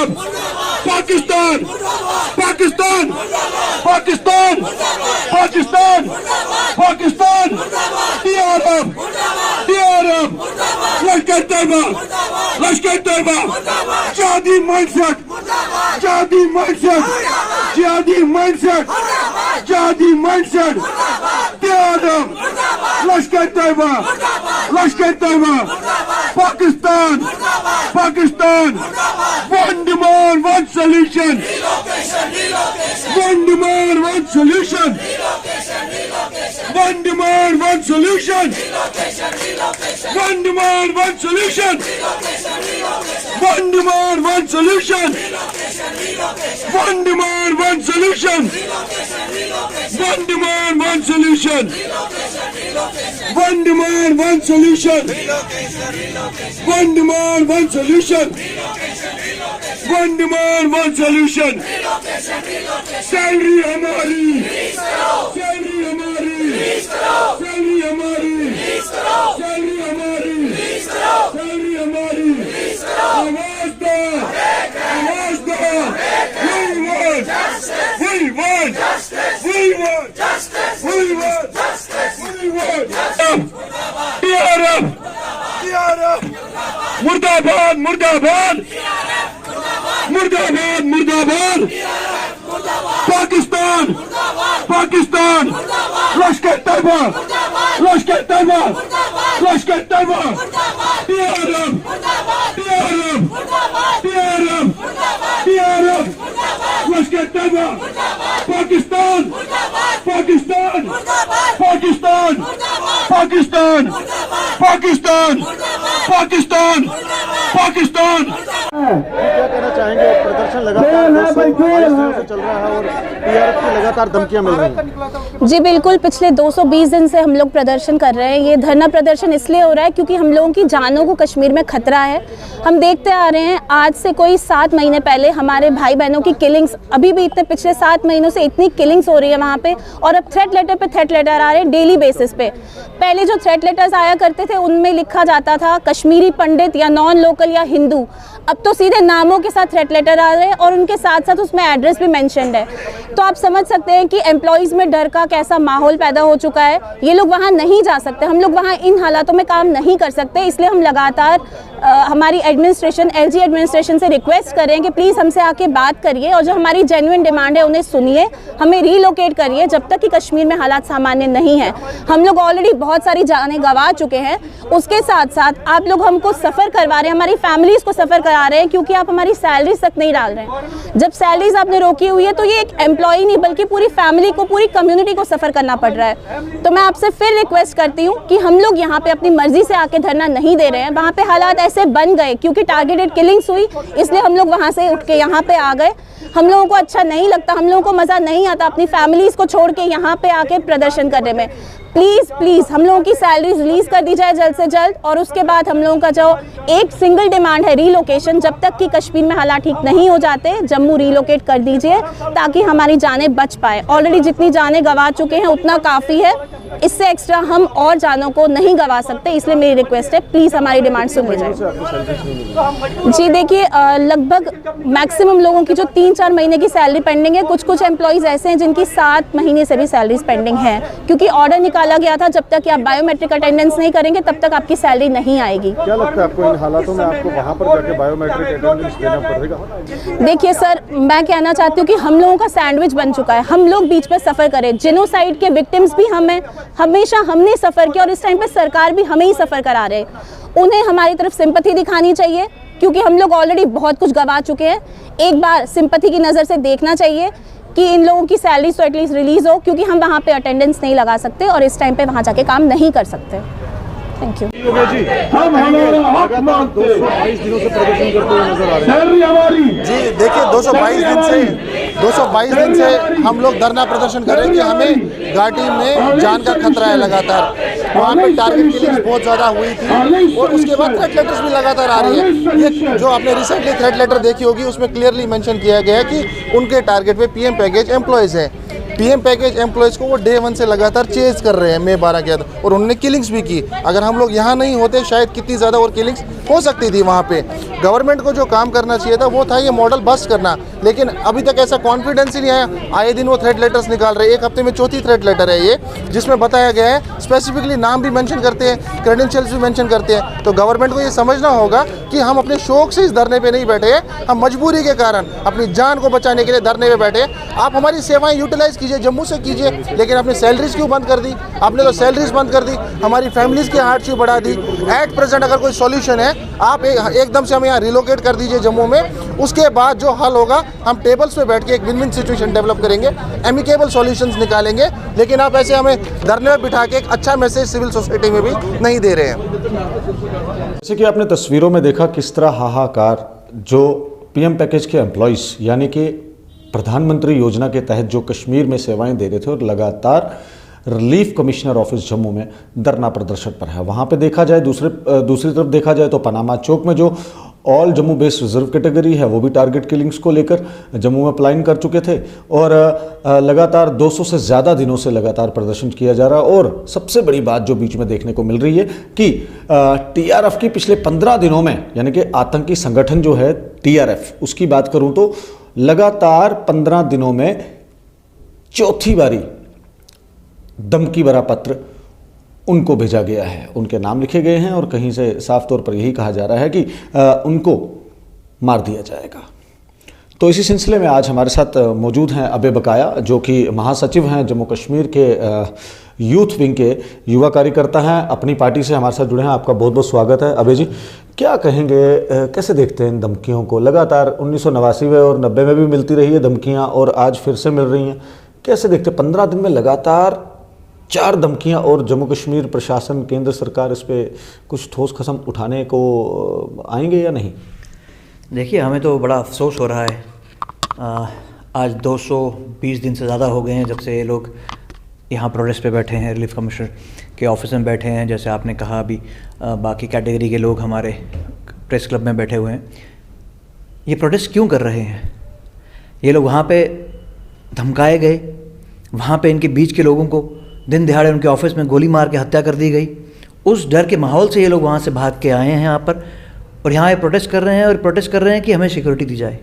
अरब, पाकिस्तान, पाकिस्तान, पाकिस्तान, पाकिस्तान, पाकिस्तान, अरब, अरब, लश्कर तैयबा, लश्कर तैयबा, जिहादी माइंडसेट, जिहादी माइंडसेट, जिहादी माइंडसेट, जिहादी माइंडसेट, अरब, Lashkar Taiba, Lashkar Taiba, Pakistan, Pakistan, one demand, one solution, one demand, one solution, one demand, one solution, one demand, one solution, one demand, one solution, one demand, one solution, one demand, one solution, one demand, one solution, one demand, one solution, one demand, one solution, salary हमारी, salary हमारी, salary हमारी, salary हमारी, salary हमारी, आवाज दो, आवाज दो, we want, we want, we want, we want, अरब, अरब, मुर्दाबाद, मुर्दाबाद, मुर्दाबाद, मुर्दाबाद, पाकिस्तान, पाकिस्तान, लश्कर तैयबा, लश्कर तैयबा, लश्कर तैयबा, अरब, अरब, अरब, अरब, लश्कर तैयबा, पाकिस्तान, पाकिस्तान, पाकिस्तान, पाकिस्तान, पाकिस्तान, पाकिस्तान, पाकिस्तान। क्या कहना चाहेंगे? प्रदर्शन लगातार 222 दिनों से चल रहा है और पीआरएफ की लगातार धमकियां मिल रही हैं। जी बिल्कुल, पिछले 220 दिन से हम लोग प्रदर्शन कर रहे हैं। ये धरना प्रदर्शन इसलिए हो रहा है क्योंकि हम लोगों की जानों को कश्मीर में खतरा है। हम देखते आ रहे हैं आज से कोई 7 महीने पहले हमारे भाई बहनों की किलिंग्स, अभी भी इतने पिछले 7 महीनों से इतनी किलिंग्स हो रही है वहाँ पे, और अब थ्रेट लेटर पे थ्रेट लेटर आ रहे हैं डेली बेसिस पे। पहले जो थ्रेट लेटर्स आया करते थे उनमें लिखा जाता था कश्मीरी पंडित या नॉन लोकल या हिंदू, अब तो सीधे नामों के साथ थ्रेट लेटर आ रहे हैं और उनके साथ साथ उसमें एड्रेस भी मेंशन्ड है। तो आप समझ सकते हैं कि एम्प्लॉयज़ में डर का कैसा माहौल पैदा हो चुका है। ये लोग वहाँ नहीं जा सकते, हम लोग वहाँ इन हालातों में काम नहीं कर सकते। इसलिए हम लगातार हमारी एडमिनिस्ट्रेशन, एलजी एडमिनिस्ट्रेशन से रिक्वेस्ट कर रहे हैं कि प्लीज़ हमसे आके बात करिए और जो हमारी जेन्युइन डिमांड है उन्हें सुनिए, हमें रीलोकेट करिए जब तक कि कश्मीर में हालात सामान्य नहीं है। हम लोग ऑलरेडी बहुत सारी जानें गंवा चुके हैं, उसके साथ साथ आप लोग हमको सफ़र करवा रहे हैं, हमारी फैमिलीज़ को सफ़र करा रहे हैं क्योंकि आप हमारी सैलरीज तक नहीं डाल रहे हैं। जब सैलरीज आपने रोकी हुई है तो ये एक एम्प्लॉय नहीं बल्कि पूरी फैमिली को, पूरी कम्युनिटी को सफ़र करना पड़ रहा है। तो मैं आपसे फिर रिक्वेस्ट करती हूँ कि हम लोग यहाँ पे अपनी मर्जी से आके धरना नहीं दे रहे हैं। वहाँ पे हालात ऐसे बन गए क्योंकि टारगेटेड किलिंग्स हुई, इसलिए हम लोग वहाँ से उठ के यहाँ पे आ गए। हम लोगों को अच्छा नहीं लगता, हम लोगों को मज़ा नहीं आता अपनी फैमिलीज़ को छोड़ के यहाँ पे आके प्रदर्शन करने में। प्लीज़ प्लीज़ हम लोगों की सैलरी रिलीज़ कर दी जाए जल्द से जल्द, और उसके बाद हम लोगों का जो एक सिंगल डिमांड है रीलोकेशन, जब तक कि कश्मीर में हालात ठीक नहीं हो जाते जम्मू रीलोकेट कर दीजिए ताकि हमारी जानें बच पाए। ऑलरेडी जितनी जानें गंवा चुके हैं उतना काफ़ी है, इससे एक्स्ट्रा हम और जानों को नहीं गंवा सकते। इसलिए मेरी रिक्वेस्ट है प्लीज़ हमारी डिमांड सुन ली जाए। जी देखिए, लगभग मैक्सिमम लोगों की जो 3-4 महीने की सैलरी पेंडिंग है। कुछ एम्प्लॉयज़ ऐसे हैं जिनकी 7 महीने से भी सैलरीज पेंडिंग है क्योंकि ऑर्डर निकाला गया था जब तक कि आप बायोमेट्रिक अटेंडेंस नहीं करेंगे तब तक आपकी सैलरी नहीं आएगी। क्या लगता है आपको इन हालातों में आपको वहाँ पर जाके बायोमेट्रिक अटेंडेंस देना पड़ेगा? देखिए सर, मैं कहना चाहती हूँ कि हम लोगों का सैंडविच बन चुका है, हम लोग बीच पे सफ़र करें। जेनोसाइड के विक्टिम्स भी हम हैं, हमेशा हमने सफ़र किया और इस टाइम पे सरकार भी हमें ही सफ़र करा रहे हैं। उन्हें हमारी तरफ सिंपैथी दिखानी चाहिए क्योंकि हम लोग ऑलरेडी बहुत कुछ गंवा चुके हैं। एक बार सिंपैथी की नज़र से देखना चाहिए कि इन लोगों की सैलरी तो एटलीस्ट रिलीज़ हो, क्योंकि हम वहाँ पे अटेंडेंस नहीं लगा सकते और इस टाइम पे वहाँ जाके काम नहीं कर सकते। Thank you. हम हमारा हक मांगते हैं। 222 दिनों से प्रदर्शन करते हुए नजर आ रहे हैं। सैलरी हमारी। जी देखिए, 222 दिन से हम लोग धरना प्रदर्शन कर रहे हैं कि हमें घाटी में जान का खतरा है। लगातार वहाँ पे टारगेट किलिंग्स बहुत ज़्यादा हुई थी और उसके बाद थ्रेट लेटर्स भी लगातार आ रही है। ये जो आपने रिसेंटली थ्रेट लेटर देखी होगी उसमें क्लियरली मेंशन किया गया है कि उनके टारगेट पे पीएम पैकेज एम्प्लॉयज़ है। पीएम पैकेज एम्प्लॉयज़ को वो डे 1 से लगातार चेज कर रहे हैं मई 12 के बाद, और उन्होंने किलिंग्स भी की। अगर हम लोग यहाँ नहीं होते शायद कितनी ज़्यादा और किलिंग्स हो सकती थी वहाँ पे। गवर्नमेंट को जो काम करना चाहिए था वो था ये मॉडल बस्ट करना, लेकिन अभी तक ऐसा कॉन्फिडेंस ही नहीं आया। आए दिन वो थ्रेट लेटर्स निकाल रहे हैं, एक हफ्ते में चौथी थ्रेट लेटर है ये, जिसमें बताया गया है, स्पेसिफिकली नाम भी मेंशन करते हैं, क्रेडेंशियल्स भी मेंशन करते हैं। तो गवर्नमेंट को ये समझना होगा कि हम अपने शौक से इस धरने पे नहीं बैठे हैं, हम मजबूरी के कारण अपनी जान को बचाने के लिए धरने पे बैठे हैं। आप हमारी सेवाएं यूटिलाइज कीजिए, जम्मू से कीजिए, लेकिन आपने सैलरीज क्यों बंद कर दी? आपने तो सैलरीज बंद कर दी, हमारी फैमिलीज़ की हार्डशिप बढ़ा दी। एट प्रेजेंट अगर कोई सॉल्यूशन है, आप एकदम से हमें यहाँ रिलोकेट कर दीजिए जम्मू में, उसके बाद जो हल होगा हम टेबल्स पे बैठ के एक विन विन सिचुएशन डेवलप करेंगे, एमिकेबल सॉल्यूशंस निकालेंगे। लेकिन आप ऐसे हमें धरने में बिठा के एक अच्छा मैसेज सिविल सोसाइटी में भी नहीं दे रहे हैं। जैसे कि आपने तस्वीरों में देखा किस तरह हाहाकार जो पीएम पैकेज के एम्प्लॉयज़ यानी कि प्रधानमंत्री योजना के तहत जो कश्मीर में सेवाएं दे रहे थे और लगातार रिलीफ कमिश्नर ऑफिस जम्मू में धरना प्रदर्शन पर है। वहाँ पे देखा जाए दूसरी तरफ देखा जाए तो पनामा चौक में जो all Jammu based reserve category है वो भी टारगेट किलिंग्स को लेकर जम्मू में प्लान कर चुके थे और लगातार 200 से ज़्यादा दिनों से लगातार प्रदर्शन किया जा रहा है। और सबसे बड़ी बात जो बीच में देखने को मिल रही है कि टीआरएफ की पिछले 15 दिनों में यानी कि आतंकी संगठन जो है टीआरएफ उसकी बात करूं तो लगातार 15 दिनों में चौथी बारी धमकी भरा पत्र उनको भेजा गया है, उनके नाम लिखे गए हैं और कहीं से साफ तौर पर यही कहा जा रहा है कि उनको मार दिया जाएगा। तो इसी सिलसिले में आज हमारे साथ मौजूद हैं अबे बकाया जो कि महासचिव हैं जम्मू कश्मीर के यूथ विंग के, युवा कार्यकर्ता हैं, अपनी पार्टी से हमारे साथ जुड़े हैं। आपका बहुत बहुत स्वागत है अबे जी। क्या कहेंगे, कैसे देखते हैं इन धमकियों को? लगातार 1989 में और 90 में भी मिलती रही है धमकियाँ और आज फिर से मिल रही हैं, कैसे देखते? 15 दिन में लगातार 4 धमकियां और जम्मू कश्मीर प्रशासन, केंद्र सरकार इस पर कुछ ठोस कदम उठाने को आएंगे या नहीं? देखिए, हमें तो बड़ा अफसोस हो रहा है। आज 220 दिन से ज़्यादा हो गए हैं जब से ये लोग यहाँ प्रोटेस्ट पे बैठे हैं, रिलीफ कमिश्नर के ऑफिस में बैठे हैं। जैसे आपने कहा अभी, बाकी कैटेगरी के लोग हमारे प्रेस क्लब में बैठे हुए हैं। ये प्रोटेस्ट क्यों कर रहे हैं? ये लोग वहाँ पे धमकाए गए, वहाँ पे इनके बीच के लोगों को दिन दिहाड़े उनके ऑफिस में गोली मार के हत्या कर दी गई। उस डर के माहौल से ये लोग वहाँ से भाग के आए हैं यहाँ पर और यहाँ ये प्रोटेस्ट कर रहे हैं और प्रोटेस्ट कर रहे हैं कि हमें सिक्योरिटी दी जाए।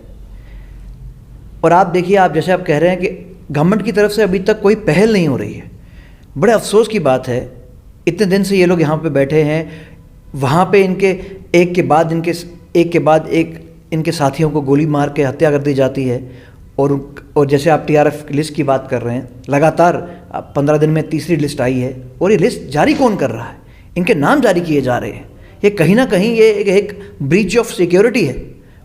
और आप देखिए, आप जैसे आप कह रहे हैं कि गवर्नमेंट की तरफ से अभी तक कोई पहल नहीं हो रही है। बड़े अफसोस की बात है, इतने दिन से ये लोग यहाँ पे बैठे हैं, वहाँ पे इनके एक के बाद एक इनके साथियों को गोली मार के हत्या कर दी जाती है। और जैसे आप टीआरएफ की लिस्ट की बात कर रहे हैं, लगातार 15 दिन में तीसरी लिस्ट आई है और ये लिस्ट जारी कौन कर रहा है? इनके नाम जारी किए जा रहे हैं। ये कहीं ना कहीं ये एक ब्रीच ऑफ सिक्योरिटी है।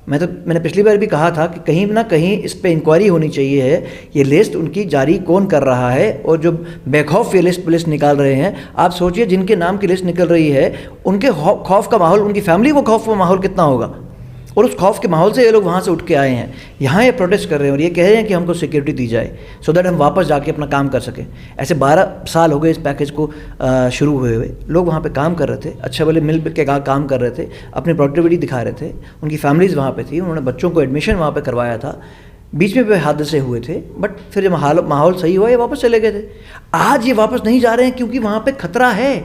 मैंने पिछली बार भी कहा था कि कहीं ना कहीं इस पे इंक्वायरी होनी चाहिए है। ये लिस्ट उनकी जारी कौन कर रहा है और जो बेखौफ ये लिस्ट निकाल रहे हैं, आप सोचिए जिनके नाम की लिस्ट निकल रही है उनके खौफ का माहौल, उनकी फैमिली को खौफ का माहौल कितना होगा। और उस खौफ के माहौल से ये लोग वहाँ से उठ के आए हैं, यहाँ ये प्रोटेस्ट कर रहे हैं और ये कह रहे हैं कि हमको सिक्योरिटी दी जाए सो दैट हम वापस जाके अपना काम कर सकें। ऐसे 12 साल हो गए इस पैकेज को शुरू हुए लोग वहाँ पे काम कर रहे थे, अच्छे भले मिल के काम कर रहे थे, अपनी प्रोडक्टिविटी दिखा रहे थे, उनकी फैमिलीज़ वहाँ पे थी, उन्होंने बच्चों को एडमिशन वहाँ पे करवाया था। बीच में हादसे हुए थे बट फिर जब माहौल सही हुआ ये वापस चले गए थे। आज ये वापस नहीं जा रहे हैं क्योंकि वहाँ पर खतरा है।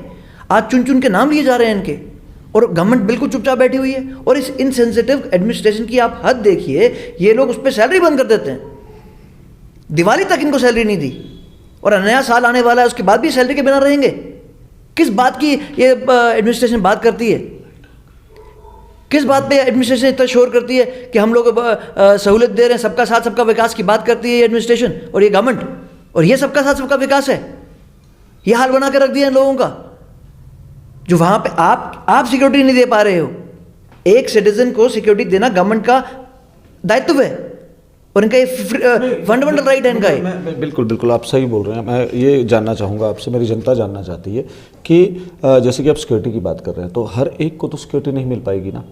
आज चुन चुन के नाम लिए जा रहे हैं इनके और गवर्नमेंट बिल्कुल चुपचाप बैठी हुई है। और इस इनसेंसिटिव एडमिनिस्ट्रेशन की आप हद देखिए, ये लोग उस पर सैलरी बंद कर देते हैं। दिवाली तक इनको सैलरी नहीं दी और नया साल आने वाला है, उसके बाद भी सैलरी के बिना रहेंगे। किस बात की ये एडमिनिस्ट्रेशन बात करती है? किस बात पे एडमिनिस्ट्रेशन इतना शोर करती है कि हम लोग सहूलियत दे रहे हैं, सबका साथ सबका विकास की बात करती है ये एडमिनिस्ट्रेशन और ये गवर्नमेंट, और ये सबका साथ सबका विकास है। ये हाल बना के रख दिया इन लोगों का, जो वहाँ पे आप सिक्योरिटी नहीं दे पा रहे हो। एक सिटीजन को सिक्योरिटी देना गवर्नमेंट का दायित्व है और इनका ये फंडामेंटल राइट है इनका। मैं बिल्कुल आप सही बोल रहे हैं। मैं ये जानना चाहूँगा आपसे, मेरी जनता जानना चाहती है कि जैसे कि आप सिक्योरिटी की बात कर रहे हैं तो हर एक को तो सिक्योरिटी नहीं मिल पाएगी ना।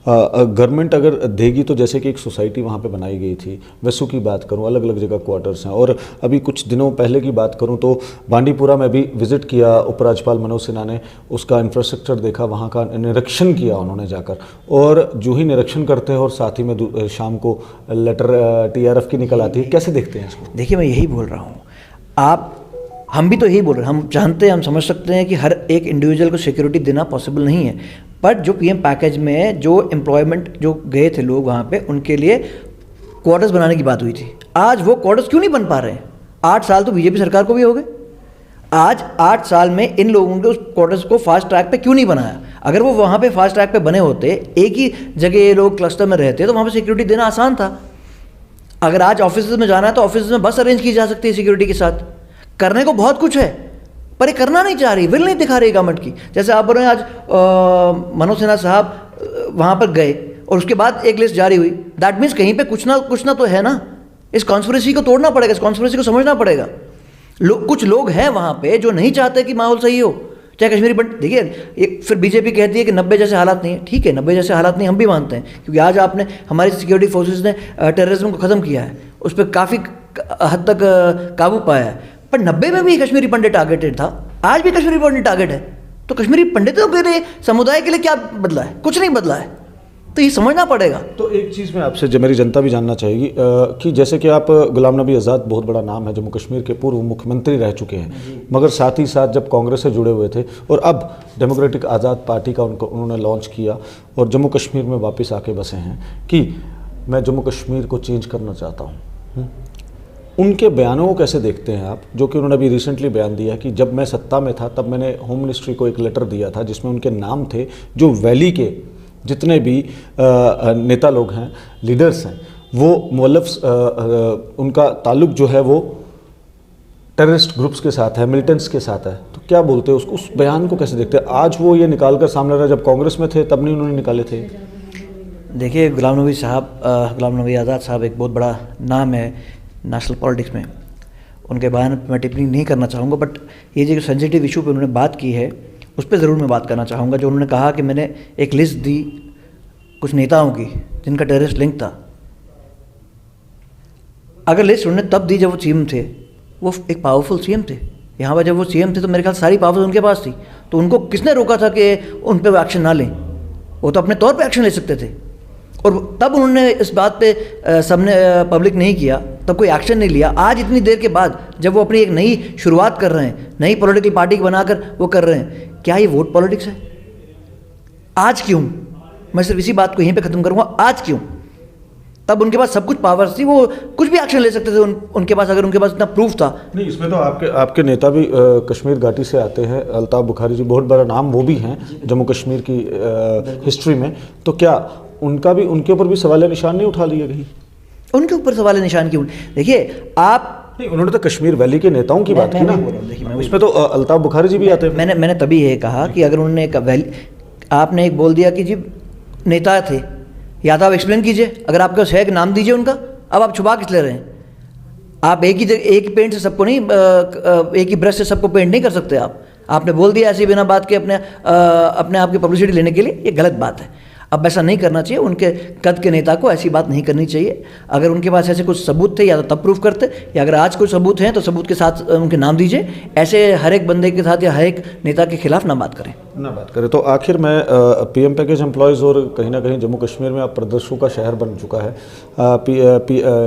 गवर्नमेंट अगर देगी तो जैसे कि एक सोसाइटी वहाँ पे बनाई गई थी, वैसू की बात करूँ, अलग अलग जगह क्वार्टर्स हैं, और अभी कुछ दिनों पहले की बात करूँ तो बांडीपुरा में भी विजिट किया उपराज्यपाल मनोज सिन्हा ने, उसका इंफ्रास्ट्रक्चर देखा, वहाँ का निरीक्षण किया उन्होंने जाकर, और जो ही निरीक्षण करते हैं और साथ ही में शाम को लेटर TRF की निकल आती है, कैसे देखते हैं इसको? देखिए, मैं यही बोल रहा हूँ, हम भी तो यही बोल रहे हैं, हम जानते हैं, हम समझ सकते हैं कि हर एक इंडिविजुअल को सिक्योरिटी देना पॉसिबल नहीं है, बट जो PM पैकेज में जो एम्प्लॉयमेंट जो गए थे लोग वहाँ पे, उनके लिए क्वार्टर्स बनाने की बात हुई थी। आज वो क्वार्टर्स क्यों नहीं बन पा रहे हैं? 8 साल तो बीजेपी सरकार को भी हो गए। आज 8 साल में इन लोगों के उस क्वार्टर्स को फास्ट ट्रैक पे क्यों नहीं बनाया? अगर वो वहाँ पे फास्ट ट्रैक पे बने होते, एक ही जगह ये लोग क्लस्टर में रहते, तो वहाँ पे सिक्योरिटी देना आसान था। अगर आज ऑफिस में जाना है तो ऑफिस में बस अरेंज की जा सकती है सिक्योरिटी के साथ। करने को बहुत कुछ है, पर ये करना नहीं चाह रही, विल नहीं दिखा रही गवर्नमेंट की। जैसे आप बोल रहे हैं, आज मनोज सिन्हा साहब वहाँ पर गए और उसके बाद एक लिस्ट जारी हुई, दैट मीन्स कहीं पे कुछ ना तो है ना। इस कॉन्स्पिरेसी को तोड़ना पड़ेगा, इस कॉन्स्पिरेसी को समझना पड़ेगा। कुछ लोग हैं वहाँ पे जो नहीं चाहते कि माहौल सही हो, चाहे कश्मीरी पंडित। देखिए, फिर बीजेपी कहती है कि 90 जैसे हालात नहीं है। ठीक है, 90 जैसे हालात नहीं, हम भी मानते हैं, क्योंकि आज आपने हमारी सिक्योरिटी फोर्सेज ने टेररिज्म को ख़त्म किया है, उस पर काफ़ी हद तक काबू पाया है। पर 90 में भी कश्मीरी पंडित टारगेटेड था, आज भी कश्मीरी पंडित टारगेट है। तो कश्मीरी पंडितों के लिए, समुदाय के लिए क्या बदला है? कुछ नहीं बदला है। तो ये समझना पड़ेगा। तो एक चीज़ में आपसे, जो मेरी जनता भी जानना चाहेगी कि जैसे कि आप गुलाम नबी आज़ाद बहुत बड़ा नाम है, जम्मू कश्मीर के पूर्व मुख्यमंत्री रह चुके हैं, मगर साथ ही साथ जब कांग्रेस से जुड़े हुए थे और अब डेमोक्रेटिक आज़ाद पार्टी का उन्होंने लॉन्च किया और जम्मू कश्मीर में वापस आके बसे हैं कि मैं जम्मू कश्मीर को चेंज करना चाहता हूँ, उनके बयानों को कैसे देखते हैं आप? जो कि उन्होंने अभी रिसेंटली बयान दिया कि जब मैं सत्ता में था तब मैंने होम मिनिस्ट्री को एक लेटर दिया था जिसमें उनके नाम थे, जो वैली के जितने भी नेता लोग हैं, लीडर्स हैं, वो मुअल्लफ उनका ताल्लुक जो है वो टेररिस्ट ग्रुप्स के साथ है, मिलिटेंट्स के साथ है। तो क्या बोलते हैं उसको, उस बयान को कैसे देखते हैं? आज वो ये निकाल कर सामने रहा, जब कांग्रेस में थे तब नहीं उन्होंने निकाले थे। देखिए, गुलाम नबी आज़ाद साहब एक बहुत बड़ा नाम है नेशनल पॉलिटिक्स में। उनके बयान पर मैं टिप्पणी नहीं करना चाहूँगा, बट ये जो सेंसिटिव इशू पे उन्होंने बात की है उस पर ज़रूर मैं बात करना चाहूँगा। जो उन्होंने कहा कि मैंने एक लिस्ट दी कुछ नेताओं की जिनका टेररिस्ट लिंक था। अगर लिस्ट उन्होंने तब दी जब वो CM थे, वो एक पावरफुल CM थे। यहाँ पर जब वो CM थे तो मेरे ख्याल सारी पावर्स उनके पास थी, तो उनको किसने रोका था कि उन पर एक्शन ना लें? वो तो अपने तौर पर एक्शन ले सकते थे। और तब उन्होंने इस बात पे सबने पब्लिक नहीं किया, तब कोई एक्शन नहीं लिया। आज इतनी देर के बाद जब वो अपनी एक नई शुरुआत कर रहे हैं, नई पॉलिटिकल पार्टी बनाकर वो कर रहे हैं, क्या ये वोट पॉलिटिक्स है? आज क्यों? मैं सिर्फ इसी बात को यहीं पे ख़त्म करूँगा, आज क्यों? तब उनके पास सब कुछ पावर्स थी, वो कुछ भी एक्शन ले सकते थे उनके पास, अगर उनके पास इतना प्रूफ था। नहीं, इसमें तो आपके नेता भी कश्मीर घाटी से आते हैं, अल्ताफ बुखारी जी, बहुत बड़ा नाम वो भी हैं जम्मू कश्मीर की हिस्ट्री में। तो क्या उनके ऊपर भी सवाल निशान नहीं उठा लिए कहीं? उनके ऊपर सवाल निशान क्यों? देखिए, आप नहीं, उन्होंने तो कश्मीर वैली के नेताओं की बात की ना, उसमें तो अल्ताफ बुखारी जी भी आते हैं। मैंने तभी ये कहा कि अगर उन्होंने आपने एक बोल दिया कि जी नेता थे, या तो आप एक्सप्लेन कीजिए, अगर आपका है कि नाम दीजिए उनका। अब आप छुपा किस ले रहे हैं? आप एक ही पेंट से सबको नहीं, एक ही ब्रश से सबको पेंट नहीं कर सकते। आपने बोल दिया ऐसे बिना बात के अपने आप की पब्लिसिटी लेने के लिए, ये गलत बात है। अब ऐसा नहीं करना चाहिए। उनके कद के नेता को ऐसी बात नहीं करनी चाहिए। अगर उनके पास ऐसे कुछ सबूत थे या तो तब प्रूफ करते, या अगर आज कुछ सबूत हैं तो सबूत के साथ उनके नाम दीजिए। ऐसे हर एक बंदे के साथ या हर एक नेता के खिलाफ ना बात करें। तो आखिर में PM पैकेज एम्प्लॉयज़ और कहीं ना कहीं जम्मू कश्मीर में अब प्रदर्शनों का शहर बन चुका है।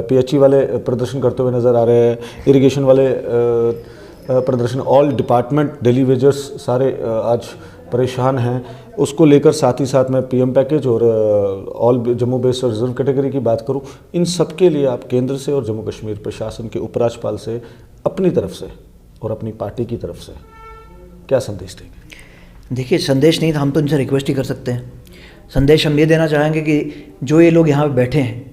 PHE वाले प्रदर्शन करते हुए नज़र आ रहे हैं, इरिगेशन वाले प्रदर्शन, ऑल डिपार्टमेंट डेली वेजर्स सारे आज परेशान हैं। उसको लेकर साथ ही साथ मैं PM पैकेज और ऑल जम्मू बेस्ड और रिजर्व कैटेगरी की बात करूं, इन सब के लिए आप केंद्र से और जम्मू कश्मीर प्रशासन के उपराज्यपाल से अपनी तरफ से और अपनी पार्टी की तरफ से क्या संदेश देंगे? देखिए, संदेश नहीं, हम तो इनसे रिक्वेस्ट ही कर सकते हैं। संदेश हम ये देना चाहेंगे कि जो ये लोग यहाँ पे बैठे हैं,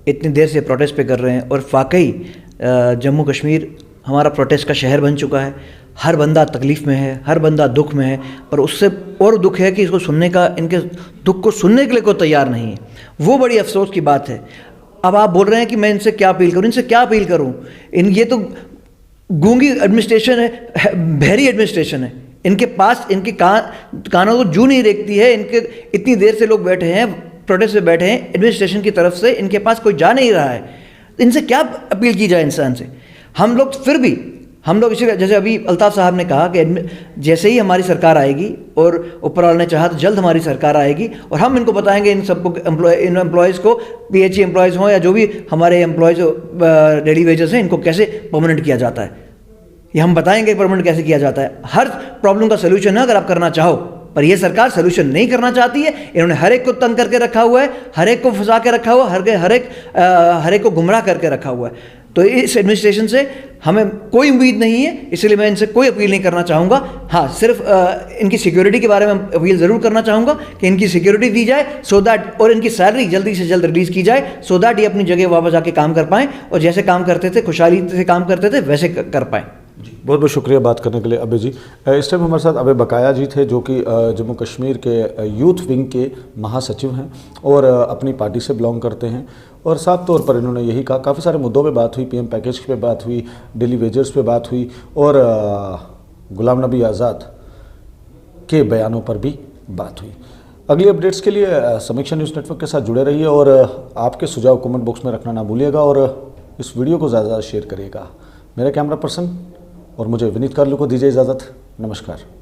इतनी देर से प्रोटेस्ट पे कर रहे हैं, और वाकई जम्मू कश्मीर हमारा प्रोटेस्ट का शहर बन चुका है। हर बंदा तकलीफ़ में है, हर बंदा दुख में है, पर उससे और दुख है कि इसको सुनने का, इनके दुख को सुनने के लिए कोई तैयार नहीं है। वो बड़ी अफसोस की बात है। अब आप बोल रहे हैं कि मैं इनसे क्या अपील करूं, इनसे क्या अपील करूं? ये तो गूंगी एडमिनिस्ट्रेशन है, बहरी एडमिनिस्ट्रेशन है। इनके पास इनके कानों को जू नहीं देखती है। इनके इतनी देर से लोग बैठे हैं, प्रोटेस्ट पे बैठे हैं एडमिनिस्ट्रेशन की तरफ से, इनके पास कोई जा नहीं रहा है, इनसे क्या अपील की जाए इंसान से? हम लोग फिर भी इसी जैसे अभी अल्ताफ़ साहब ने कहा कि जैसे ही हमारी सरकार आएगी और ऊपर वाले ने चाहा तो जल्द हमारी सरकार आएगी और हम इनको बताएंगे इन सबको इन एम्प्लॉयज़ को, PHE एम्प्लॉयज़ हों या जो भी हमारे एम्प्लॉयज़ डेली वेजेस हैं, इनको कैसे परमानेंट किया जाता है, ये हम बताएंगे परमानेंट कैसे किया जाता है। हर प्रॉब्लम का सोल्यूशन है अगर आप करना चाहो, पर यह सरकार सोल्यूशन नहीं करना चाहती है। इन्होंने हर एक को तंग करके रखा हुआ है, हर एक को फंसा के रखा हुआ है, हर एक को गुमराह करके रखा हुआ है। तो इस एडमिनिस्ट्रेशन से हमें कोई उम्मीद नहीं है, इसलिए मैं इनसे कोई अपील नहीं करना चाहूँगा। हाँ, सिर्फ इनकी सिक्योरिटी के बारे में अपील ज़रूर करना चाहूँगा कि इनकी सिक्योरिटी दी जाए सो दैट, और इनकी सैलरी जल्दी से जल्द रिलीज़ की जाए सो दैट ये अपनी जगह वापस आके काम कर पाएँ और जैसे काम करते थे, खुशहाली से काम करते थे, वैसे कर पाएँ। बहुत बहुत शुक्रिया बात करने के लिए अबे जी। इस टाइम हमारे साथ अबे बकाया जी थे, जो कि जम्मू कश्मीर के यूथ विंग के महासचिव हैं और अपनी पार्टी से बिलोंग करते हैं। और साफ तौर पर इन्होंने यही कहा, काफ़ी सारे मुद्दों पे बात हुई, PM पैकेज पे बात हुई, डेली वेजर्स पे बात हुई और गुलाम नबी आज़ाद के बयानों पर भी बात हुई। अगली अपडेट्स के लिए समीक्षा न्यूज़ नेटवर्क के साथ जुड़े रहिए और आपके सुझाव कमेंट बॉक्स में रखना ना भूलिएगा और इस वीडियो को ज़्यादा शेयर करिएगा। मेरा कैमरा पर्सन और मुझे विनीत कार्लू को दीजिए इजाज़त। नमस्कार।